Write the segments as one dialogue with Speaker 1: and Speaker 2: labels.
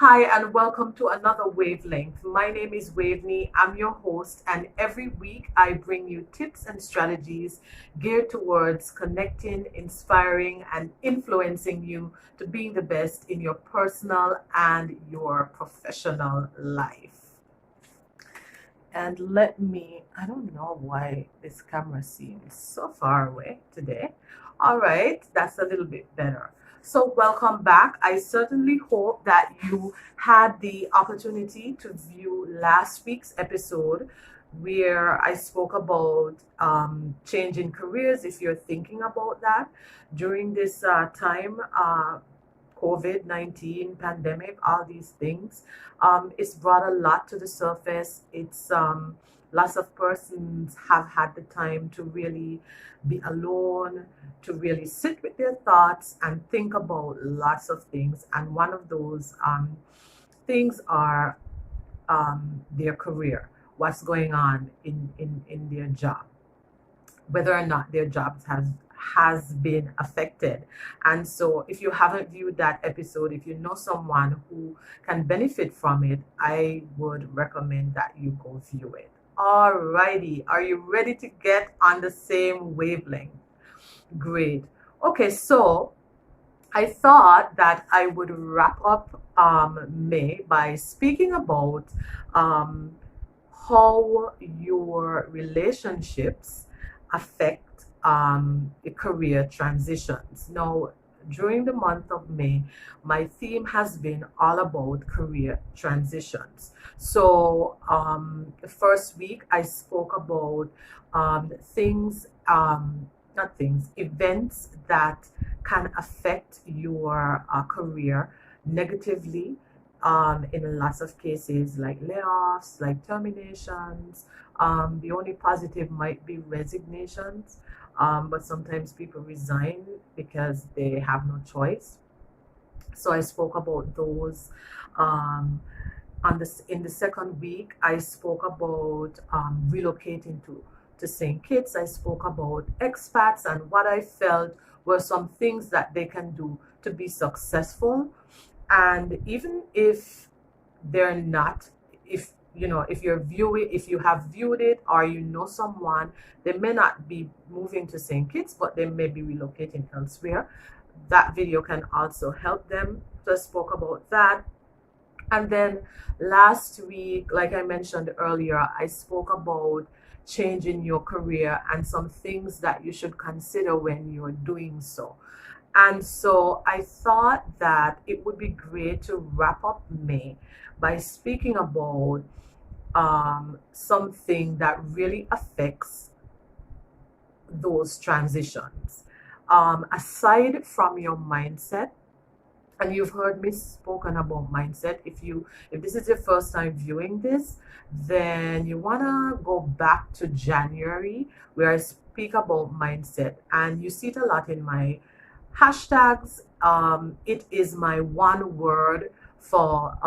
Speaker 1: Hi, and welcome to another Wavelength. My name is Waveney. I'm your host, and every week I bring you tips and strategies geared towards connecting, inspiring, and influencing you to being the best in your personal and your professional life. And I don't know why this camera seems so far away today. All right, that's a little bit better. So, welcome back. I certainly hope that you had the opportunity to view last week's episode where I spoke about changing careers if you're thinking about that during this time. COVID-19 pandemic, all these things, it's brought a lot to the surface. It's lots of persons have had the time to really be alone, to really sit with their thoughts and think about lots of things. And one of those things are their career, what's going on in their job, whether or not their jobs has been affected. And so if you haven't viewed that episode, if you know someone who can benefit from it, I would recommend that you go view it. Alrighty, are you ready to get on the same wavelength? Great. Okay, so I thought that I would wrap up May by speaking about um, how your relationships affect career transitions. Now, during the month of May, my theme has been all about career transitions. So, the first week I spoke about things, not things, events that can affect your career negatively in lots of cases, like layoffs, like terminations. The only positive might be resignations, but sometimes people resign because they have no choice. So I spoke about those. Um, in the second week, I spoke about relocating to St. Kitts. I spoke about expats and what I felt were some things that they can do to be successful. And even if they're not, if if you're viewing, if you have viewed it or you know someone, they may not be moving to St. Kitts, but they may be relocating elsewhere. That video can also help them. So I spoke about that. And then last week, like I mentioned earlier, I spoke about changing your career and some things that you should consider when you're doing so. And so I thought that it would be great to wrap up May by speaking about something that really affects those transitions. Aside from your mindset, and you've heard me spoken about mindset. If this is your first time viewing this, then you wanna go back to January where I speak about mindset, and you see it a lot in my hashtags. It is my one word for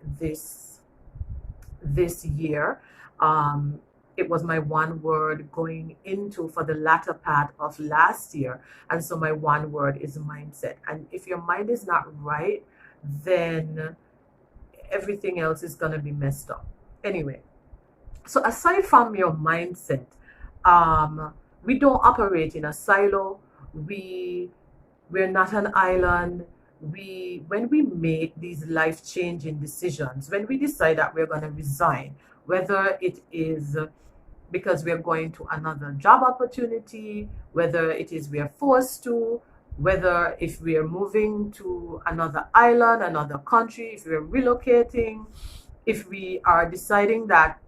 Speaker 1: this year. Um, it was my one word going into for the latter part of last year. And so my one word is mindset. And if your mind is not right, then everything else is going to be messed up. Anyway, so aside from your mindset, we don't operate in a silo. We we're not an island. We When we make these life-changing decisions, when we decide that we're going to resign, whether it is because we're going to another job opportunity, whether it is we're forced to, whether if we're moving to another island, another country, if we're relocating, if we are deciding that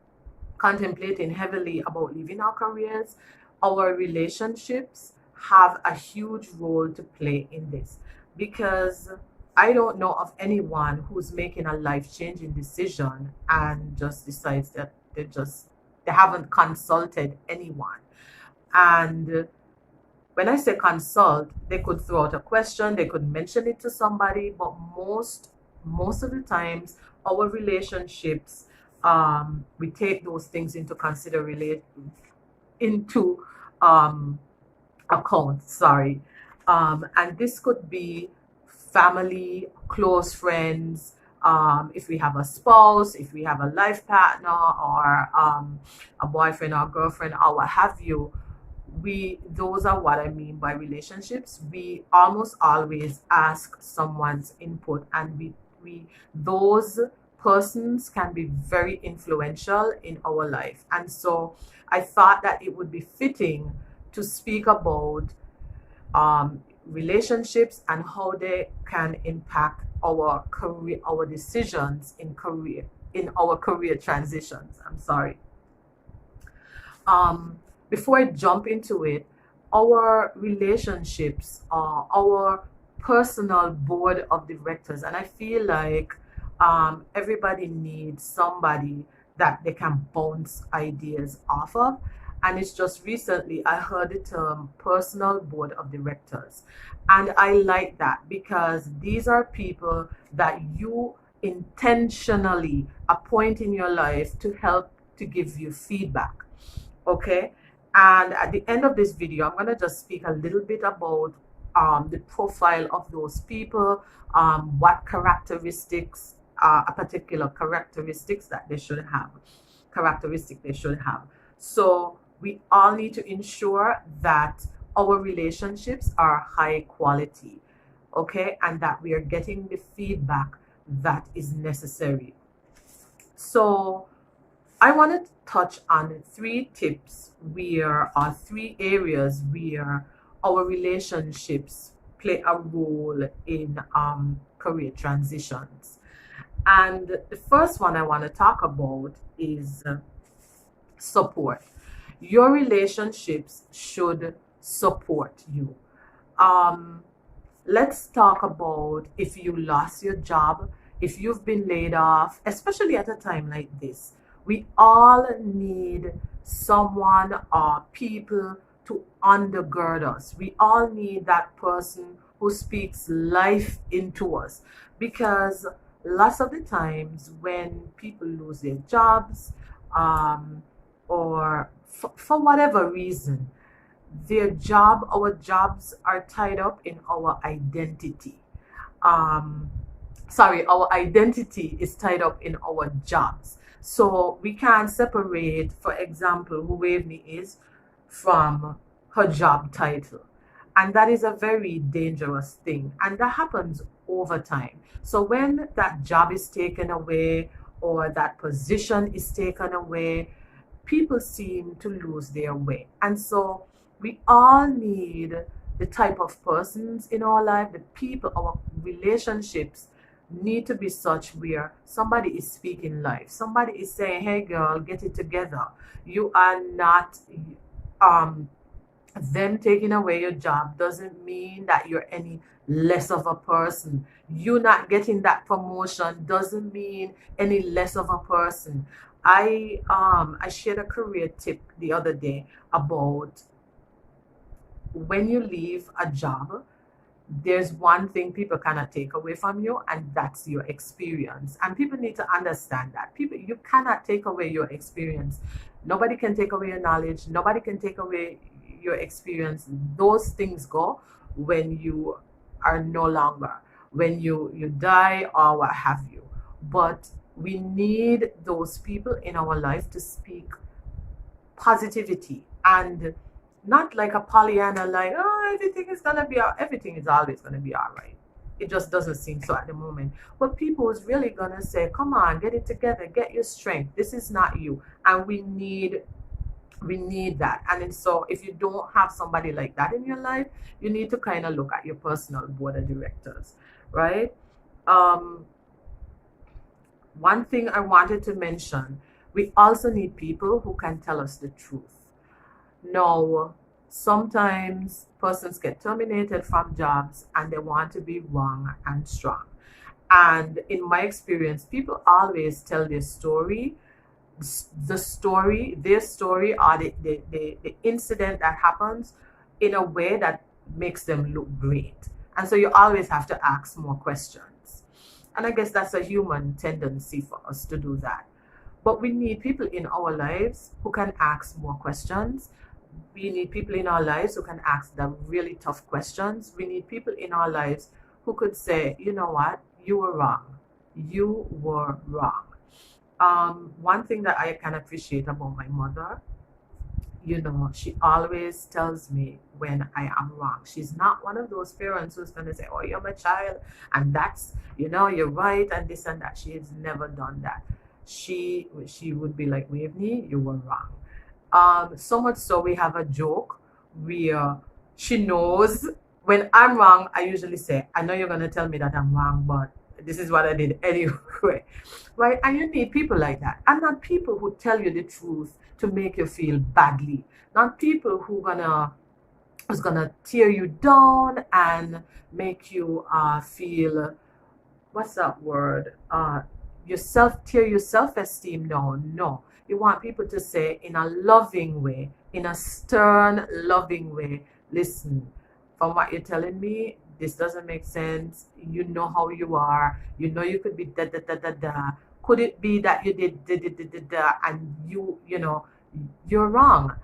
Speaker 1: contemplating heavily about leaving our careers, our relationships have a huge role to play in this, because I don't know of anyone who's making a life-changing decision and just decides that they haven't consulted anyone. And when I say consult, they could throw out a question, they could mention it to somebody, but most of the times our relationships, we take those things into into um account, sorry. And this could be family, close friends, if we have a spouse, if we have a life partner, or a boyfriend or girlfriend, or what have you, those are what I mean by relationships. We almost always ask someone's input, and we those persons can be very influential in our life. And so I thought that it would be fitting to speak about relationships and how they can impact our career, our decisions in our career transitions. I'm sorry. Before I jump into it, our relationships are our personal board of directors, and I feel like everybody needs somebody that they can bounce ideas off of. And it's just recently I heard the term personal board of directors, and I like that because these are people that you intentionally appoint in your life to help to give you feedback. Okay, and at the end of this video, I'm going to just speak a little bit about the profile of those people, what characteristics, a particular characteristics that they should have, characteristic they should have. So we all need to ensure that our relationships are high quality, okay, and that we are getting the feedback that is necessary. So I want to touch on three tips where, or three areas where our relationships play a role in career transitions. And the first one I want to talk about is support. Your relationships should support you. Let's talk about if you lost your job, if you've been laid off, especially at a time like this. We all need someone or people to undergird us. We all need that person who speaks life into us, because lots of the times when people lose their jobs, or for whatever reason, our jobs are tied up in our identity. Our identity is tied up in our jobs. So we can't separate, for example, who Waveney is from her job title. And that is a very dangerous thing. And that happens over time. So when that job is taken away or that position is taken away, people seem to lose their way. And so we all need the type of persons in our life, the people, our relationships need to be such where somebody is speaking life. Somebody is saying, hey girl, get it together. You are not, them taking away your job doesn't mean that you're any less of a person. You not getting that promotion doesn't mean any less of a person. I shared a career tip the other day about when you leave a job, there's one thing people cannot take away from you, and that's your experience. And people need to understand that. You cannot take away your experience. Nobody can take away your knowledge. Nobody can take away your experience. Those things go when you are no longer, when you die or what have you. But we need those people in our life to speak positivity, and not like a Pollyanna, like, oh, everything is always gonna be all right. It just doesn't seem so at the moment. But people is really gonna say, come on, get it together, get your strength. This is not you. And we need that. And so if you don't have somebody like that in your life, you need to kind of look at your personal board of directors, right? One thing I wanted to mention, we also need people who can tell us the truth. Now, sometimes persons get terminated from jobs and they want to be wrong and strong. And in my experience, people always tell their story, or the incident that happens in a way that makes them look great. And so you always have to ask more questions. And I guess that's a human tendency for us to do that. But we need people in our lives who can ask more questions. We need people in our lives who can ask the really tough questions. We need people in our lives who could say, you know what, you were wrong. you were wrong. One thing that I can appreciate about my mother, she always tells me when I am wrong. She's not one of those parents who's going to say, "Oh, you're my child, and that's, you're right, and this and that." She has never done that. She would be like, "Waveney, you were wrong." So much so we have a joke where she knows when I'm wrong. I usually say, "I know you're going to tell me that I'm wrong, but this is what I did anyway." Right? And you need people like that, and not people who tell you the truth to make you feel badly, not people who's gonna tear you down and make you feel, what's that word, yourself, tear your self-esteem down. No, you want people to say in a loving way, in a stern loving way, "Listen, from what you're telling me, this doesn't make sense. You know how you are. You know you could be da da da da da. Could it be that you did da da da da da, and you're wrong?"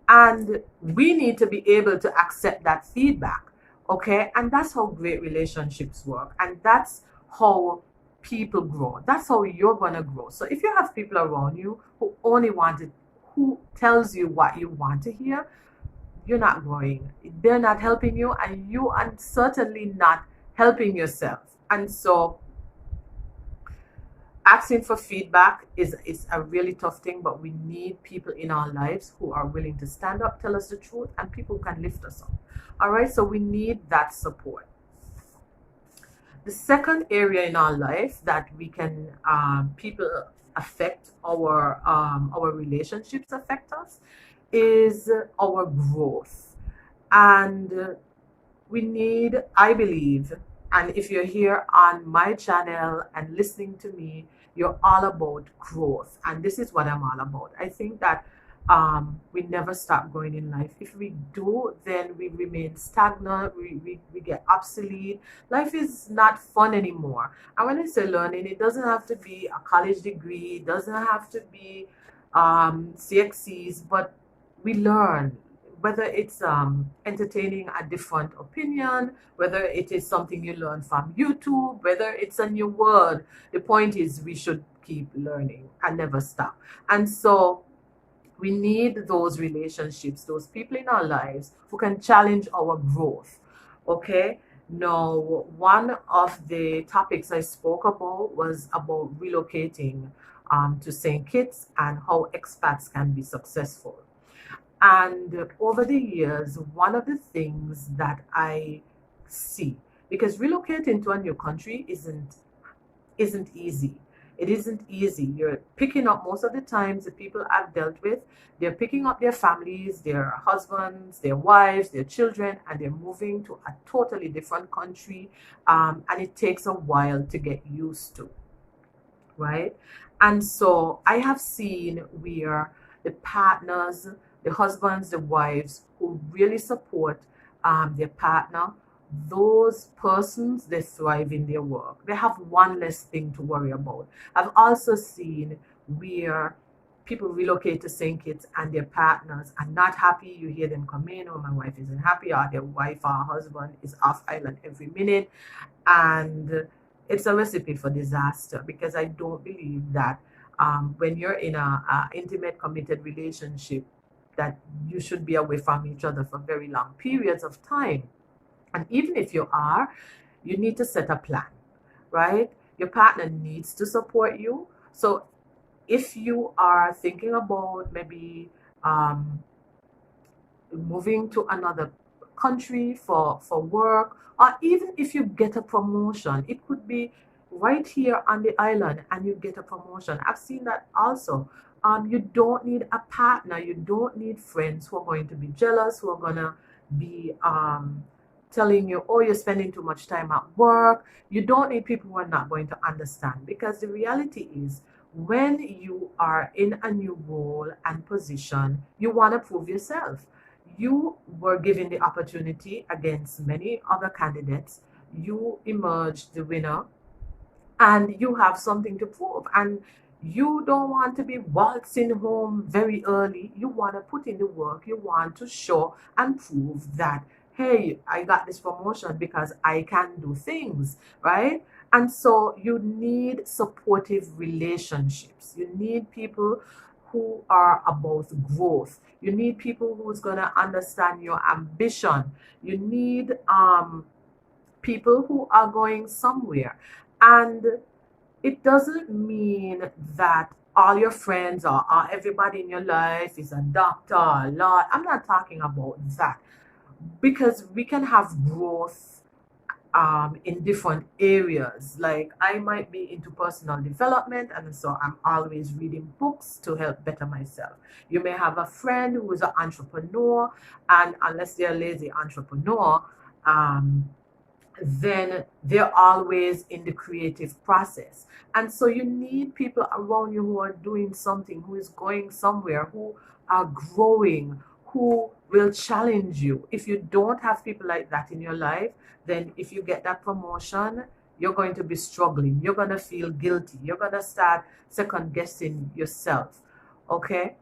Speaker 1: And we need to be able to accept that feedback. Okay, and that's how great relationships work, and that's how people grow. That's how you're going to grow. So if you have people around you who only want it, who tells you what you want to hear, you're not growing. They're not helping you, and you are certainly not helping yourself. And so asking for feedback is a really tough thing, but we need people in our lives who are willing to stand up, tell us the truth, and people who can lift us up. All right, so we need that support. The second area in our life that we can, people affect our relationships affect us, is our growth. And we need, I believe, and if you're here on my channel and listening to me, you're all about growth. And this is what I'm all about. I think that we never stop growing in life. If we do, then we remain stagnant, we get obsolete. Life is not fun anymore. And when I say learning, it doesn't have to be a college degree, it doesn't have to be CXCs, but we learn, whether it's entertaining a different opinion, whether it is something you learn from YouTube, whether it's a new word. The point is we should keep learning and never stop. And so we need those relationships, those people in our lives who can challenge our growth. Okay. Now, one of the topics I spoke about was about relocating to St. Kitts and how expats can be successful. And over the years, one of the things that I see, because relocating to a new country isn't easy. It isn't easy. You're picking up, most of the times the people I've dealt with, they're picking up their families, their husbands, their wives, their children, and they're moving to a totally different country. And it takes a while to get used to, right? And so I have seen where the partners, the husbands, the wives who really support their partner, those persons, they thrive in their work. They have one less thing to worry about. I've also seen where people relocate to St. Kitts and their partners are not happy. You hear them come in, "Oh, my wife isn't happy," or their wife or husband is off island every minute. And it's a recipe for disaster, because I don't believe that when you're in a intimate, committed relationship, that you should be away from each other for very long periods of time. And even if you are, you need to set a plan, right? Your partner needs to support you. So if you are thinking about maybe moving to another country for work, or even if you get a promotion, it could be right here on the island and you get a promotion. I've seen that also. You don't need a partner, you don't need friends who are going to be jealous, who are going to be telling you, "Oh, you're spending too much time at work." You don't need people who are not going to understand, because the reality is, when you are in a new role and position, you want to prove yourself. You were given the opportunity against many other candidates. You emerged the winner, and you have something to prove. And you don't want to be waltzing home very early. You want to put in the work. You want to show and prove that, hey, I got this promotion because I can do things, right? And so you need supportive relationships. You need people who are about growth. You need people who's gonna understand your ambition. You need people who are going somewhere. And it doesn't mean that all your friends or everybody in your life is a doctor, a law. I'm not talking about that, because we can have growth in different areas. Like I might be into personal development, and so I'm always reading books to help better myself. You may have a friend who is an entrepreneur, and unless they're a lazy entrepreneur, um, then they're always in the creative process. And so you need people around you who are doing something, who is going somewhere, who are growing, who will challenge you. If you don't have people like that in your life, then if you get that promotion, you're going to be struggling. You're going to feel guilty. You're going to start second guessing yourself. Okay?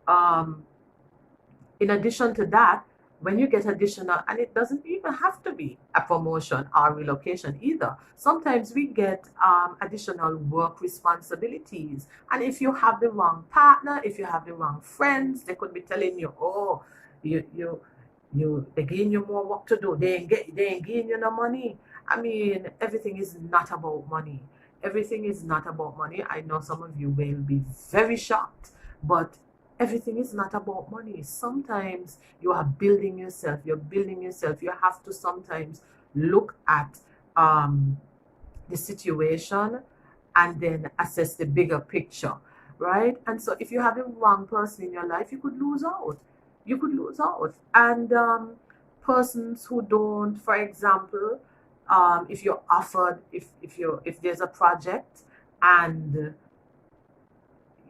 Speaker 1: Um, in addition to that, when you get additional, and it doesn't even have to be a promotion or relocation either. Sometimes we get additional work responsibilities. And if you have the wrong partner, if you have the wrong friends, they could be telling you, oh, they giving you more work to do. They ain't giving you no money. I mean, everything is not about money. Everything is not about money. I know some of you will be very shocked, but everything is not about money. Sometimes you are building yourself. You're building yourself. You have to sometimes look at the situation and then assess the bigger picture, right? And so if you have the wrong person in your life, you could lose out. You could lose out. And persons who don't, for example, if you're offered, if there's a project and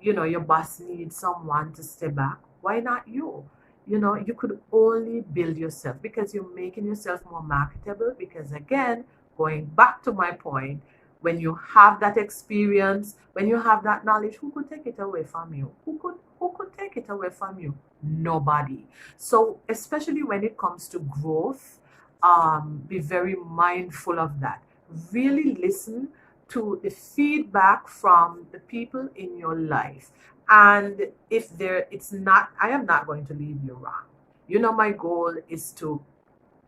Speaker 1: your boss needs someone to step back, why not you? You could only build yourself because you're making yourself more marketable. Because again, going back to my point, when you have that experience, when you have that knowledge, who could take it away from you? Who could take it away from you? Nobody. So especially when it comes to growth, be very mindful of that. Really listen to the feedback from the people in your life. And if it's not, I am not going to leave you wrong. My goal is to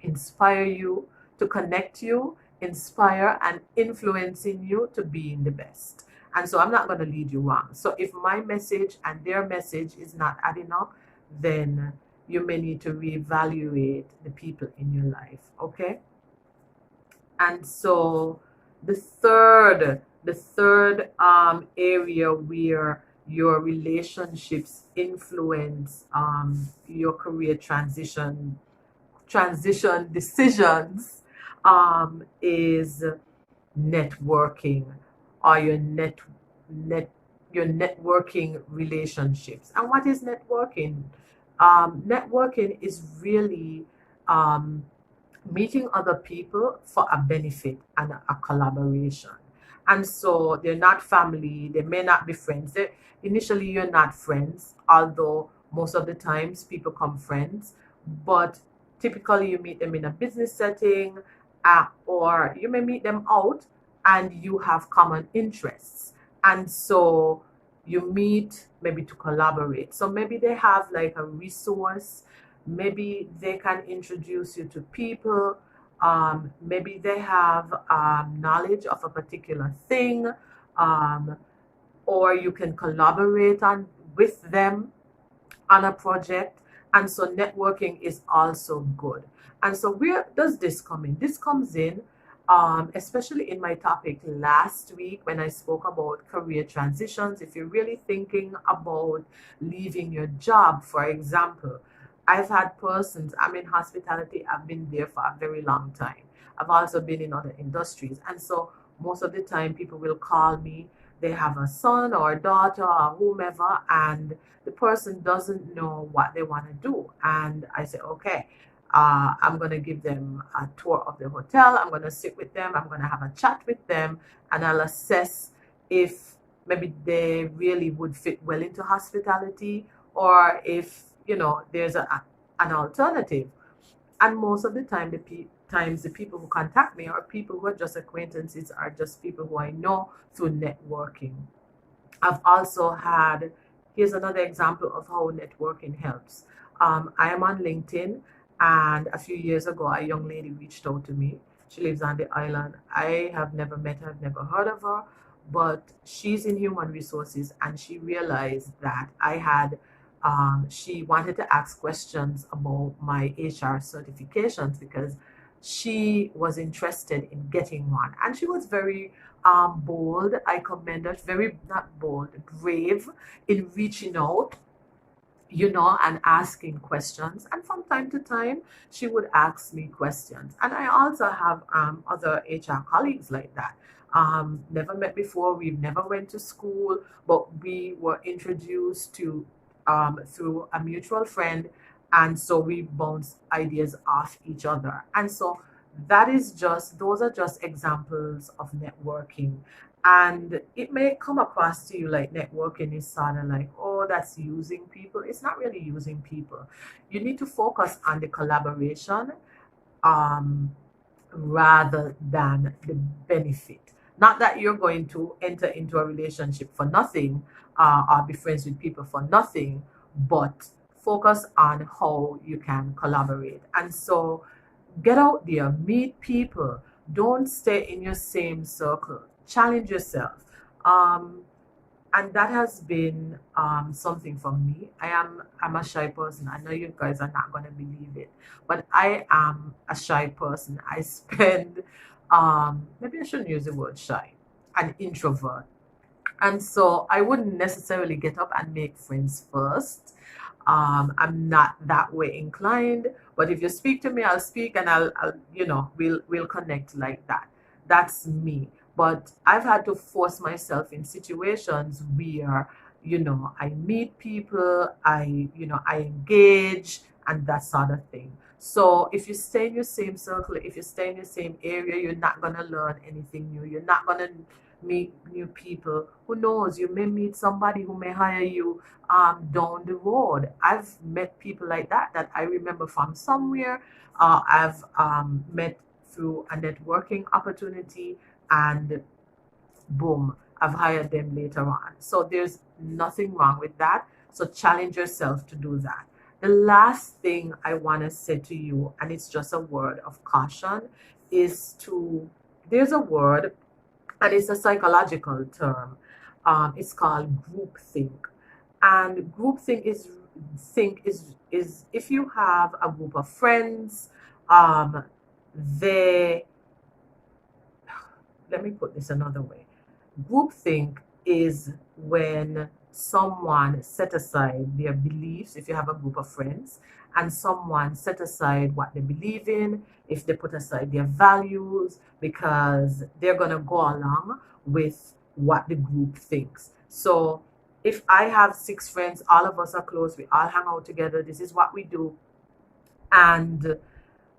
Speaker 1: inspire you, to connect you, inspire and influencing you to being the best. And so I'm not going to lead you wrong. So if my message and their message is not adding up, then you may need to reevaluate the people in your life. Okay? And so the third area where your relationships influence your career transition decisions is networking, or your networking relationships. And what is networking? Networking is really meeting other people for a benefit and a collaboration. And so they're not family, they may not be friends. Initially, you're not friends, although most of the times people come friends, but typically you meet them in a business setting, or you may meet them out and you have common interests. And so you meet maybe to collaborate. So maybe they have like a resource. Maybe they can introduce you to people. Maybe they have knowledge of a particular thing, um, or you can collaborate with them on a project. And so networking is also good. And so where does this come in? This comes in, especially in my topic last week when I spoke about career transitions. If you're really thinking about leaving your job, for example, I've had persons, I'm in hospitality, I've been there for a very long time. I've also been in other industries. And so most of the time people will call me. They have a son or a daughter or whomever, and the person doesn't know what they want to do. And I say, okay, I'm going to give them a tour of the hotel. I'm going to sit with them. I'm going to have a chat with them, and I'll assess if maybe they really would fit well into hospitality, or if, there's an alternative. And most of the time, the people who contact me are people who are just acquaintances, are just people who I know through networking. I've also had, here's another example of how networking helps. I am on LinkedIn, and a few years ago, a young lady reached out to me. She lives on the island. I have never met her, I've never heard of her, but she's in human resources, and she realized that she wanted to ask questions about my HR certifications because she was interested in getting one. And she was very bold. I commend her, very, not bold, brave in reaching out, and asking questions. And from time to time, she would ask me questions. And I also have other HR colleagues like that. Never met before, we've never went to school, but we were introduced to through a mutual friend, and so we bounce ideas off each other. And so those are just examples of networking. And it may come across to you like networking is sort of like, oh, that's using people. It's not really using people. You need to focus on the collaboration, um, rather than the benefit. Not that you're going to enter into a relationship for nothing, or be friends with people for nothing, but focus on how you can collaborate. And so get out there, meet people. Don't stay in your same circle. Challenge yourself. Um, and that has been something for me. I'm a shy person. I know you guys are not gonna believe it, but I am a shy person. I spend maybe I shouldn't use the word shy, an introvert. And so I wouldn't necessarily get up and make friends first. I'm not that way inclined, but if you speak to me, I'll speak, and I'll we'll connect like that. That's me. But I've had to force myself in situations where, I meet people, I engage, and that sort of thing. So if you stay in your same circle, if you stay in your same area, you're not gonna learn anything new. You're not gonna meet new people. Who knows? You may meet somebody who may hire you down the road. I've met people like that I remember from somewhere. I've met through a networking opportunity, and boom, I've hired them later on. So there's nothing wrong with that. So challenge yourself to do that. The last thing I want to say to you, and it's just a word of caution, is there's a word, and it's a psychological term. It's called groupthink. And groupthink is if you have a group of friends, um, they let me put this another way. Groupthink is when someone set aside their beliefs, if you have a group of friends, and someone set aside what they believe in, if they put aside their values, because they're going to go along with what the group thinks. So if I have 6 friends, all of us are close, we all hang out together, this is what we do, and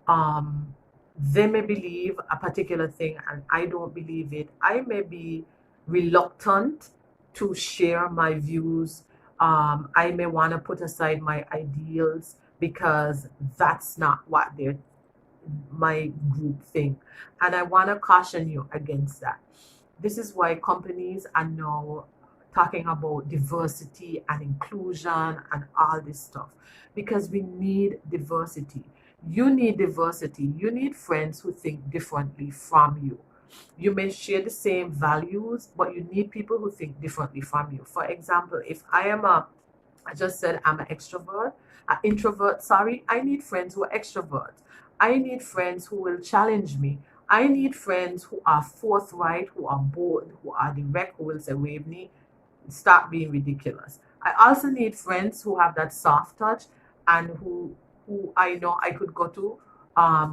Speaker 1: um, they may believe a particular thing and I don't believe it. I may be reluctant to share my views. I may want to put aside my ideals because that's not what my group think. And I want to caution you against that. This is why companies are now talking about diversity and inclusion and all this stuff, because we need diversity. You need diversity. You need friends who think differently from you. You may share the same values, but you need people who think differently from you. For example, if I just said I'm an extrovert, an introvert, sorry, I need friends who are extroverts. I need friends who will challenge me. I need friends who are forthright, who are bold, who are direct, who will say, Waveney, stop being ridiculous. I also need friends who have that soft touch, and who I know I could go to,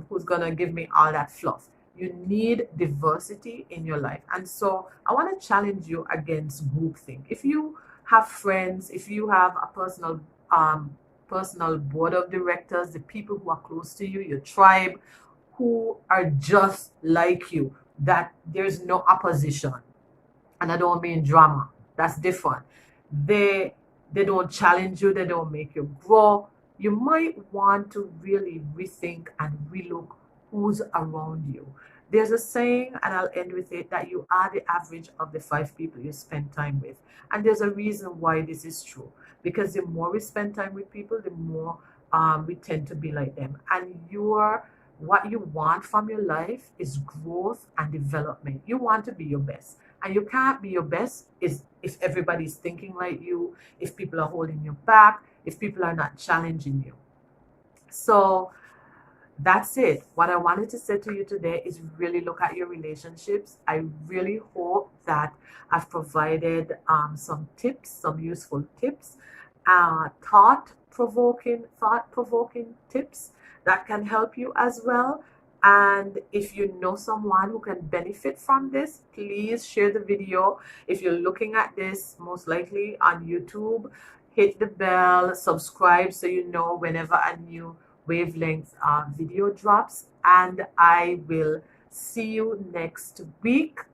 Speaker 1: who's gonna give me all that fluff. You need diversity in your life. And so I want to challenge you against groupthink. If you have friends, if you have a personal board of directors, the people who are close to you, your tribe, who are just like you, that there's no opposition, and I don't mean drama. That's different. They they don't challenge you. They don't make you grow. you might want to really rethink and relook who's around you. There's a saying, and I'll end with it, that you are the average of the 5 people you spend time with. And there's a reason why this is true. Because the more we spend time with people, the more we tend to be like them. And what you want from your life is growth and development. You want to be your best. And you can't be your best is if everybody's thinking like you, if people are holding you back, if people are not challenging you. So that's it. What I wanted to say to you today is really look at your relationships. I really hope that I've provided some tips, some useful tips, thought provoking tips that can help you as well. And if you know someone who can benefit from this, please share the video. If you're looking at this, most likely on YouTube, hit the bell, subscribe so you know whenever a new wavelength video drops. And I will see you next week.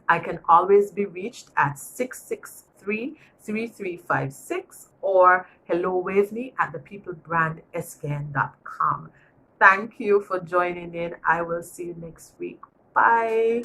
Speaker 1: I can always be reached at 663-3356 or hello Waveney at thepeoplebrandskn.com. Thank you for joining in. I will see you next week. Bye.